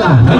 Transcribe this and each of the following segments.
Allah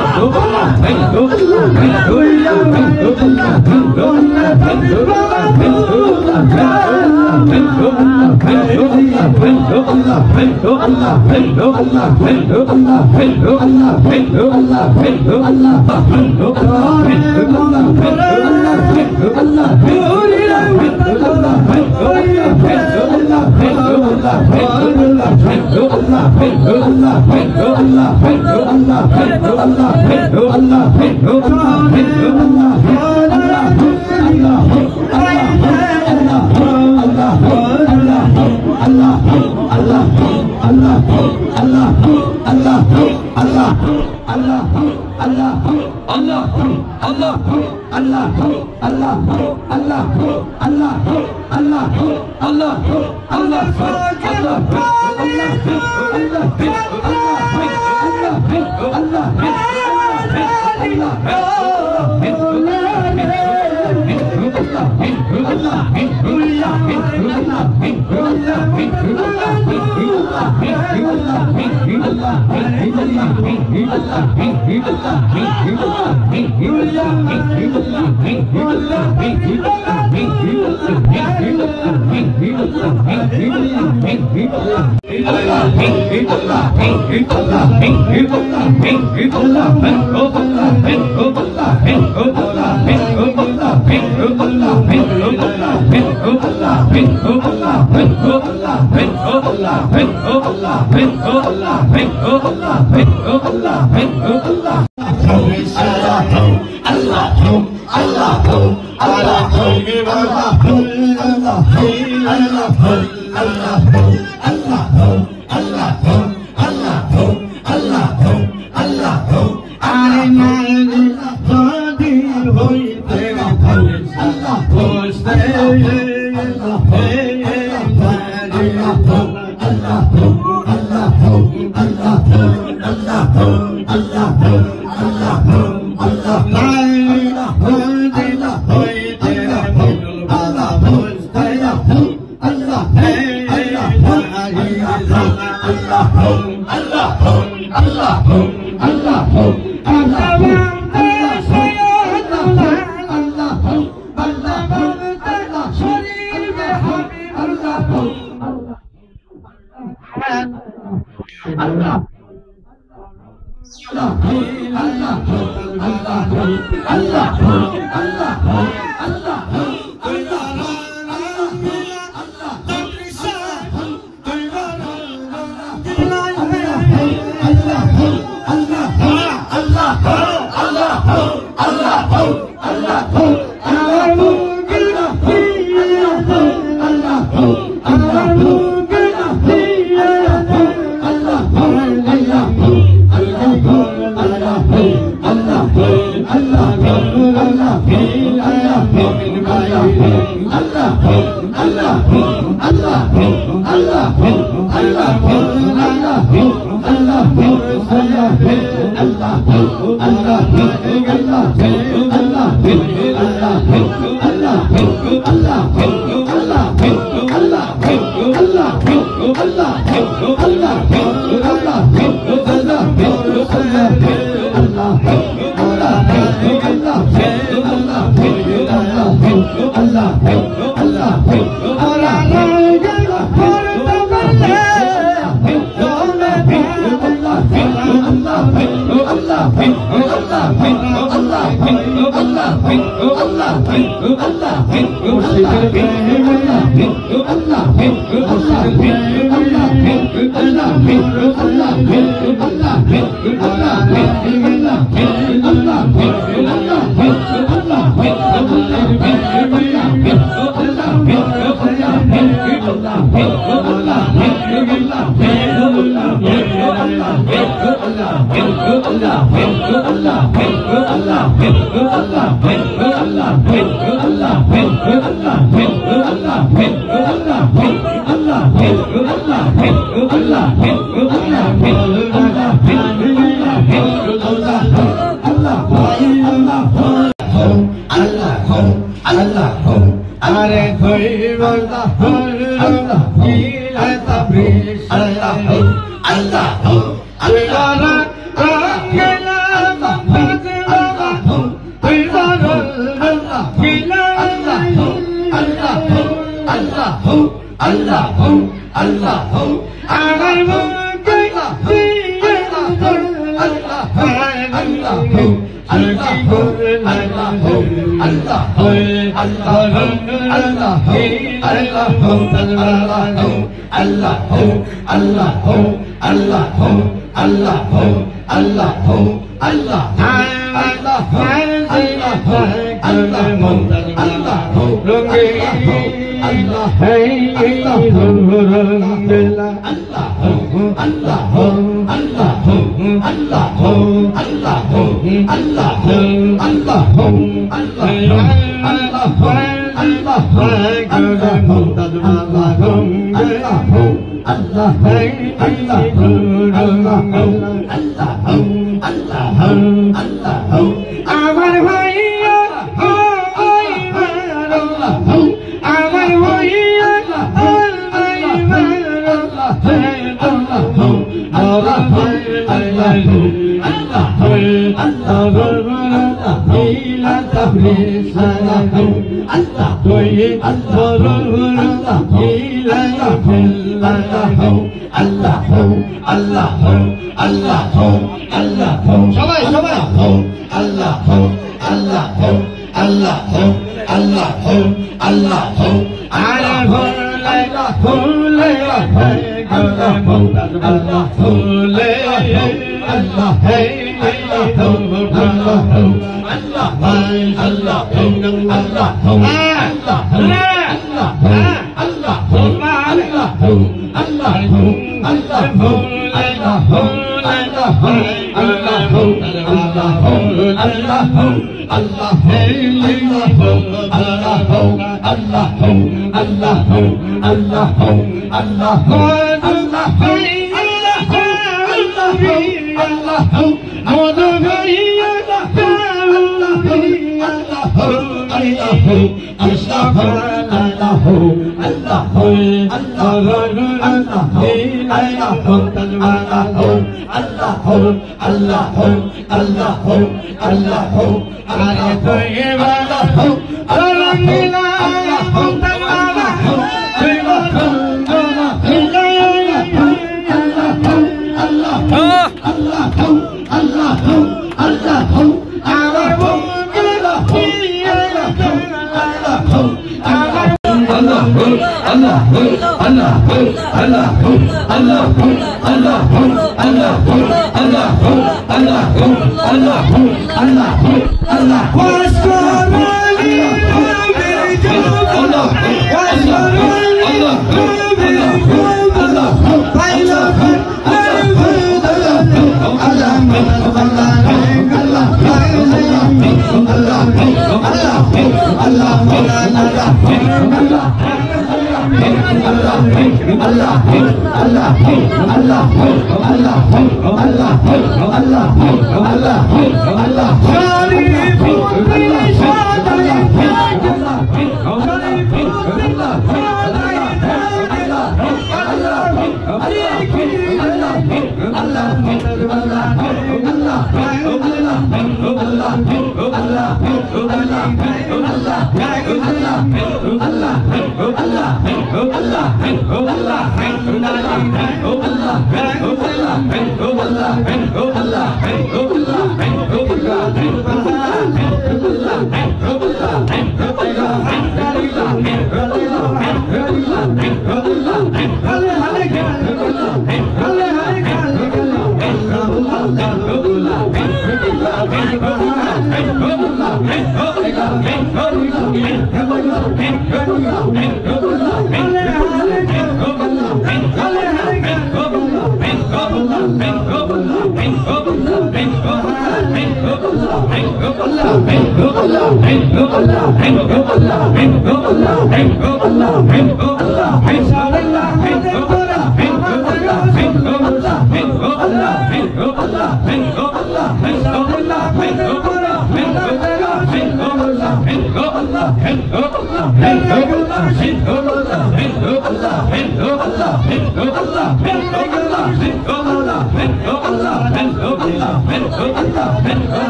Allah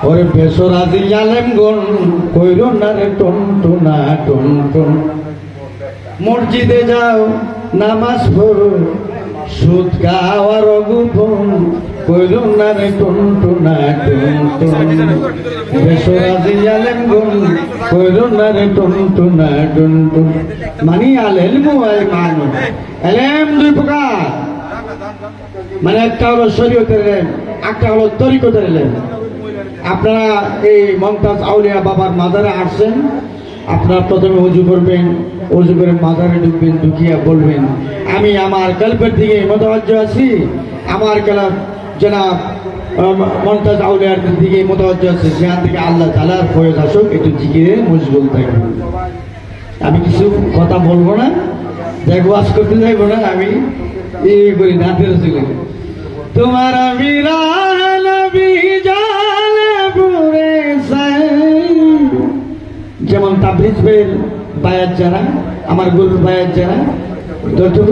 ওরে বেসরাজি জালেম গুন কইরো না রে টুনটুনা টুনটুন মসজিদে যাও নামাজ পড়ো সুদ খাওয়ার গোপন কইরো না রে টুনটুনা টুনটুন বেসরাজি জালেম গুন কইরো না রে টুনটুনা টুনটুন মানি আল ইলমু ওয়াল মানু ইলম দুই প্রকার মানে একটা হলো শরীয়তের ইলম একটা হলো তরিকতের ইলম আপনারা এই মমতাজ আউলিয়া বাবার মাজারে আসছেন আপনারা প্রথমে উজু করবেন উজু করে মাজারে ঢুকবেন ঢুকিয়া বলবেন আমি আমার কল্পের দিকে মোতাওয়াজ্জহ আছি আমার কলব জনাব মমতাজ আউলিয়ার দিকে মোতাওয়াজ্জহ আছে সেখান থেকে আল্লাহ তাআলার ফয়েজ আসুক একটু জিকিরে মশগুল থাকবেন আমি কিছু কথা বলবো না দেখো ওয়াজ করতে যাইবো না আমি এই করি নাতে রসুল তোমার আমিরা নবী যেমন তাবলিগ বেল বায়াত যারা আমার গুরুর বায়াত যারা দর্শক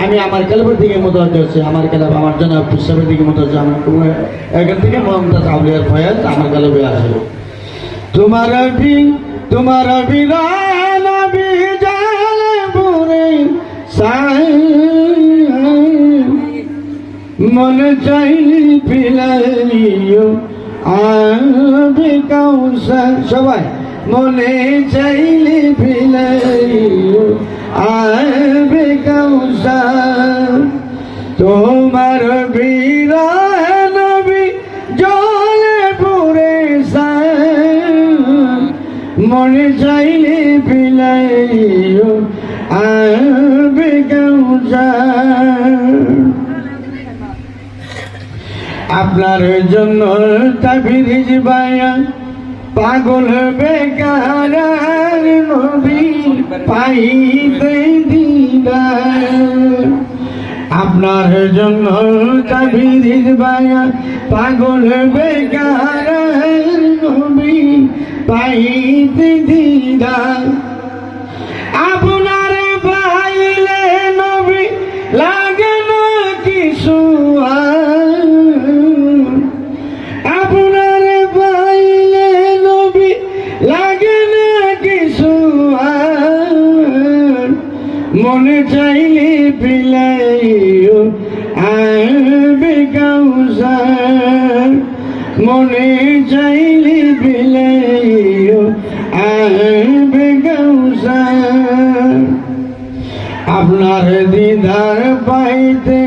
আমি আমার কালাবের দিকে মোতাওয়াজ্জহ আছে আমার কালাব আমার জনাব সাহেবের দিকে মোতাওয়াজ্জহ আমার এখান থেকে মমতাজ আউলিয়ার ফয়েজ আমার কালাবে আসে তোমার নবী জালে পুরে সাই মন চাইলি পিলাইও আবে কাউসার সবাই মনে চাইলে পিলাইও আবে কাউসার তোমার বিরহ নবী জলে পুরে মনে চাইলে পিলাইও আবে কাউসার আপনার জন্য তাবিজ বায়া পাগল বেকার নবী পাইতে দিদার আপনার জন্য তাবিজ বায়া পাগল বেকার নবী পাইতে দিদার আপনার পাইলে নবী লাগে না কিছু আপনার পাইলে মনে চাইলে বিলাইও আবে কাউসার মনে চাইলে বিলাইও আবে কাউসার আপনার দিদার পাইতে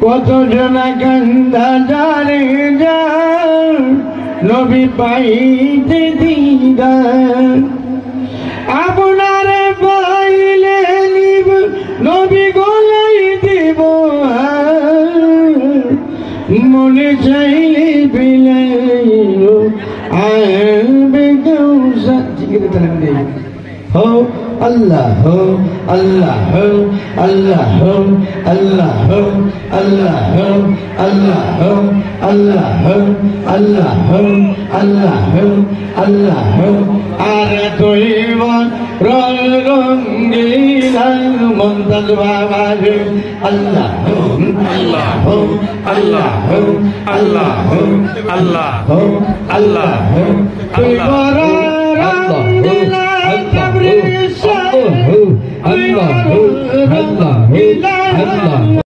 কত জনা কান্দা জারে যার নবী পাইতে দিদার আপনার পাইলে নিব নবী গলাই দিব মনে চাইলে বিলাইও আবে কাউসার জিকির তালাম দেই हो अल्लाह हो अल्लाह हो अल्लाह हो अल्लाह हो अल्लाह हो अल्लाह हो अल्लाह हो अल्लाह हो अल्लाह हो अल्लाह हो अरे तोइवन रंगीला मुंतज बाबा रे अल्लाह हो अल्लाह हो अल्लाह हो अल्लाह हो अल्लाह हो अल्लाह हो तोइवन रंगीला Allah, Allah, Allah, Allah.